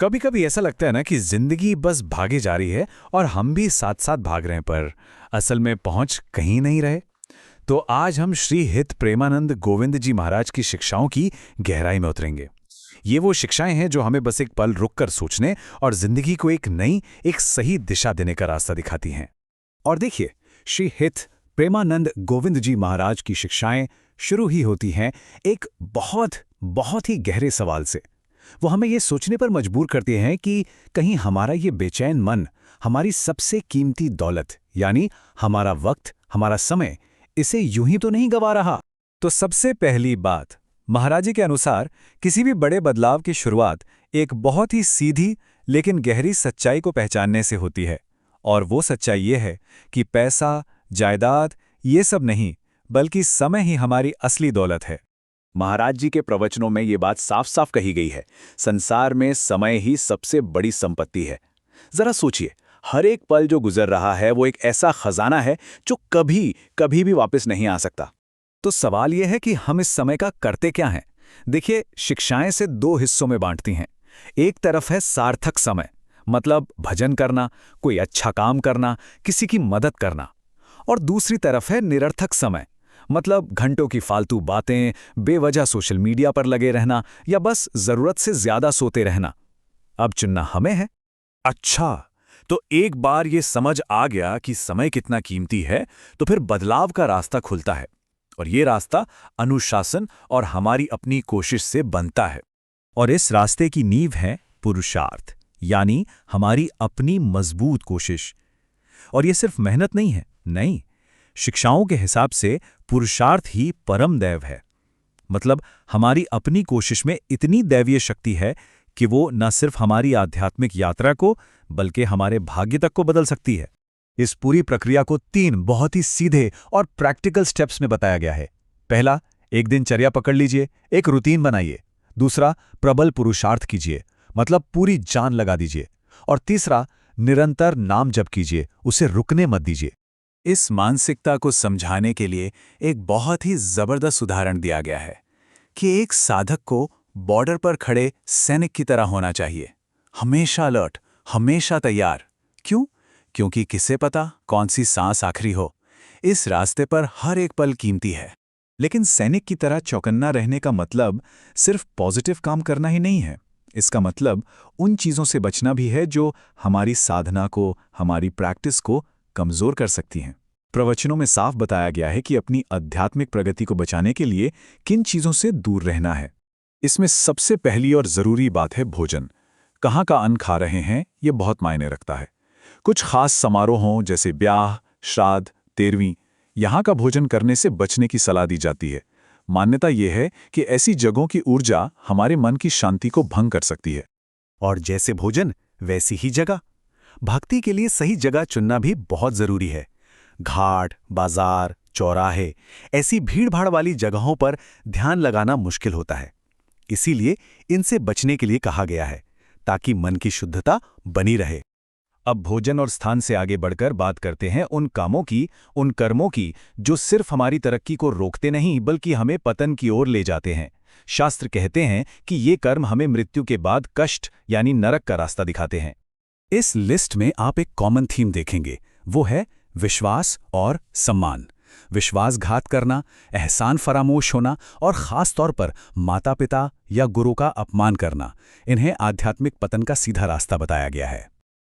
कभी कभी ऐसा लगता है ना कि जिंदगी बस भागे जा रही है और हम भी साथ साथ भाग रहे हैं, पर असल में पहुंच कहीं नहीं रहे। तो आज हम श्री हित प्रेमानंद गोविंद जी महाराज की शिक्षाओं की गहराई में उतरेंगे। ये वो शिक्षाएं हैं जो हमें बस एक पल रुककर सोचने और जिंदगी को एक नई, एक सही दिशा देने का रास्ता दिखाती हैं। और देखिए, श्री हित प्रेमानंद गोविंद जी महाराज की शिक्षाएं शुरू ही होती हैं एक बहुत बहुत ही गहरे सवाल से। वो हमें ये सोचने पर मजबूर करते हैं कि कहीं हमारा ये बेचैन मन हमारी सबसे कीमती दौलत यानी हमारा वक्त, हमारा समय, इसे यूं ही तो नहीं गवा रहा। तो सबसे पहली बात, महाराज जी के अनुसार किसी भी बड़े बदलाव की शुरुआत एक बहुत ही सीधी लेकिन गहरी सच्चाई को पहचानने से होती है। और वो सच्चाई ये है कि पैसा, जायदाद, ये सब नहीं, बल्कि समय ही हमारी असली दौलत है। महाराज जी के प्रवचनों में ये बात साफ साफ कही गई है, संसार में समय ही सबसे बड़ी संपत्ति है। जरा सोचिए, हर एक पल जो गुजर रहा है वो एक ऐसा खजाना है जो कभी कभी भी वापस नहीं आ सकता। तो सवाल यह है कि हम इस समय का करते क्या हैं? देखिए, शिक्षाएं से दो हिस्सों में बांटती हैं। एक तरफ है सार्थक समय, मतलब भजन करना, कोई अच्छा काम करना, किसी की मदद करना। और दूसरी तरफ है निरर्थक समय, मतलब घंटों की फालतू बातें, बेवजह सोशल मीडिया पर लगे रहना या बस जरूरत से ज्यादा सोते रहना। अब चुनना हमें है। अच्छा, तो एक बार ये समझ आ गया कि समय कितना कीमती है, तो फिर बदलाव का रास्ता खुलता है। और ये रास्ता अनुशासन और हमारी अपनी कोशिश से बनता है। और इस रास्ते की नींव है पुरुषार्थ, यानी हमारी अपनी मजबूत कोशिश। और ये सिर्फ मेहनत नहीं है, नहीं, शिक्षाओं के हिसाब से पुरुषार्थ ही परम दैव है। मतलब हमारी अपनी कोशिश में इतनी दैवीय शक्ति है कि वो न सिर्फ हमारी आध्यात्मिक यात्रा को बल्कि हमारे भाग्य तक को बदल सकती है। इस पूरी प्रक्रिया को 3 बहुत ही सीधे और प्रैक्टिकल स्टेप्स में बताया गया है। पहला, एक दिनचर्या पकड़ लीजिए, एक रूटीन बनाइए। दूसरा, प्रबल पुरुषार्थ कीजिए, मतलब पूरी जान लगा दीजिए। और तीसरा, निरंतर नाम जप कीजिए, उसे रुकने मत दीजिए। इस मानसिकता को समझाने के लिए एक बहुत ही जबरदस्त उदाहरण दिया गया है कि एक साधक को बॉर्डर पर खड़े सैनिक की तरह होना चाहिए, हमेशा अलर्ट, हमेशा तैयार। क्यों? क्योंकि किसे पता कौन सी सांस आखिरी हो। इस रास्ते पर हर एक पल कीमती है। लेकिन सैनिक की तरह चौकन्ना रहने का मतलब सिर्फ पॉजिटिव काम करना ही नहीं है। इसका मतलब उन चीजों से बचना भी है जो हमारी साधना को, हमारी प्रैक्टिस को कमजोर कर सकती हैं। प्रवचनों में साफ बताया गया है कि अपनी आध्यात्मिक प्रगति को बचाने के लिए किन चीजों से दूर रहना है। इसमें सबसे पहली और जरूरी बात है भोजन। कहाँ का अन्न खा रहे हैं, ये बहुत मायने रखता है। कुछ खास समारोहों जैसे ब्याह, श्राद्ध, तेरवीं, यहाँ का भोजन करने से बचने की सलाह दी जाती है। मान्यता यह है कि ऐसी जगहों की ऊर्जा हमारे मन की शांति को भंग कर सकती है। और जैसे भोजन वैसी ही जगह। भक्ति के लिए सही जगह चुनना भी बहुत जरूरी है। घाट, बाजार, चौराहे, ऐसी भीड़-भाड़ वाली जगहों पर ध्यान लगाना मुश्किल होता है। इसीलिए इनसे बचने के लिए कहा गया है, ताकि मन की शुद्धता बनी रहे। अब भोजन और स्थान से आगे बढ़कर बात करते हैं उन कामों की, उन कर्मों की जो सिर्फ हमारी तरक्की को रोकते नहीं बल्कि हमें पतन की ओर ले जाते हैं। शास्त्र कहते हैं कि ये कर्म हमें मृत्यु के बाद कष्ट यानी नरक का रास्ता दिखाते हैं। इस लिस्ट में आप एक कॉमन थीम देखेंगे, वो है विश्वास और सम्मान। विश्वासघात करना, एहसान फरामोश होना और खास तौर पर माता पिता या गुरु का अपमान करना, इन्हें आध्यात्मिक पतन का सीधा रास्ता बताया गया है।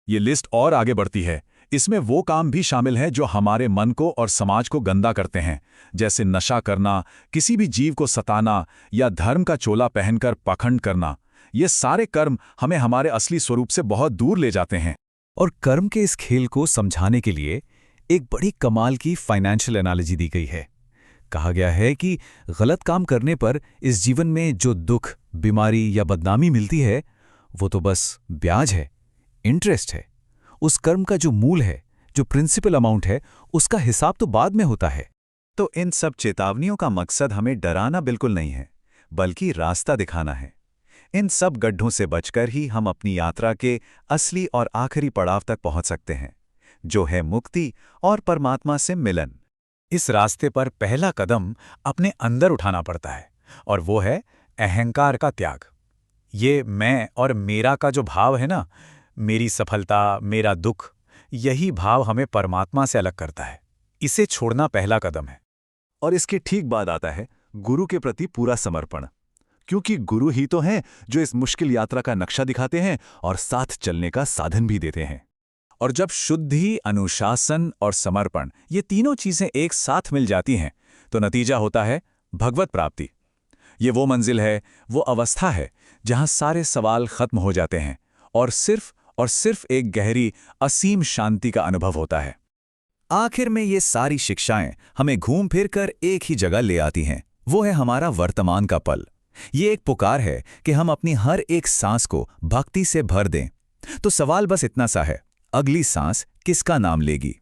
ये लिस्ट और आगे बढ़ती है। इसमें वो काम भी शामिल हैं जो हमारे मन को और समाज को गंदा करते हैं, जैसे नशा करना, किसी भी जीव को सताना या धर्म का चोला पहनकर पाखंड करना। ये सारे कर्म हमें हमारे असली स्वरूप से बहुत दूर ले जाते हैं। और कर्म के इस खेल को समझाने के लिए एक बड़ी कमाल की फाइनेंशियल एनालॉजी दी गई है। कहा गया है कि गलत काम करने पर इस जीवन में जो दुख, बीमारी या बदनामी मिलती है, वो तो बस ब्याज है, इंटरेस्ट है। उस कर्म का जो मूल है, जो प्रिंसिपल अमाउंट है, उसका हिसाब तो बाद में होता है। तो इन सब चेतावनियों का मकसद हमें डराना बिल्कुल नहीं है, बल्कि रास्ता दिखाना है। इन सब गड्ढों से बचकर ही हम अपनी यात्रा के असली और आखिरी पड़ाव तक पहुंच सकते हैं, जो है मुक्ति और परमात्मा से मिलन। इस रास्ते पर पहला कदम अपने अंदर उठाना पड़ता है, और वो है अहंकार का त्याग। ये मैं और मेरा का जो भाव है ना, मेरी सफलता, मेरा दुख, यही भाव हमें परमात्मा से अलग करता है। इसे छोड़ना पहला कदम है। और इसके ठीक बाद आता है गुरु के प्रति पूरा समर्पण, क्योंकि गुरु ही तो हैं जो इस मुश्किल यात्रा का नक्शा दिखाते हैं और साथ चलने का साधन भी देते हैं। और जब शुद्धि, अनुशासन और समर्पण, ये तीनों चीजें एक साथ मिल जाती हैं, तो नतीजा होता है भगवत प्राप्ति। ये वो मंजिल है, वो अवस्था है जहां सारे सवाल खत्म हो जाते हैं और सिर्फ एक गहरी, असीम शांति का अनुभव होता है। आखिर में ये सारी शिक्षाएं हमें घूम फिर कर एक ही जगह ले आती हैं, वो है हमारा वर्तमान का पल। ये एक पुकार है कि हम अपनी हर एक सांस को भक्ति से भर दें। तो सवाल बस इतना सा है, अगली सांस किसका नाम लेगी?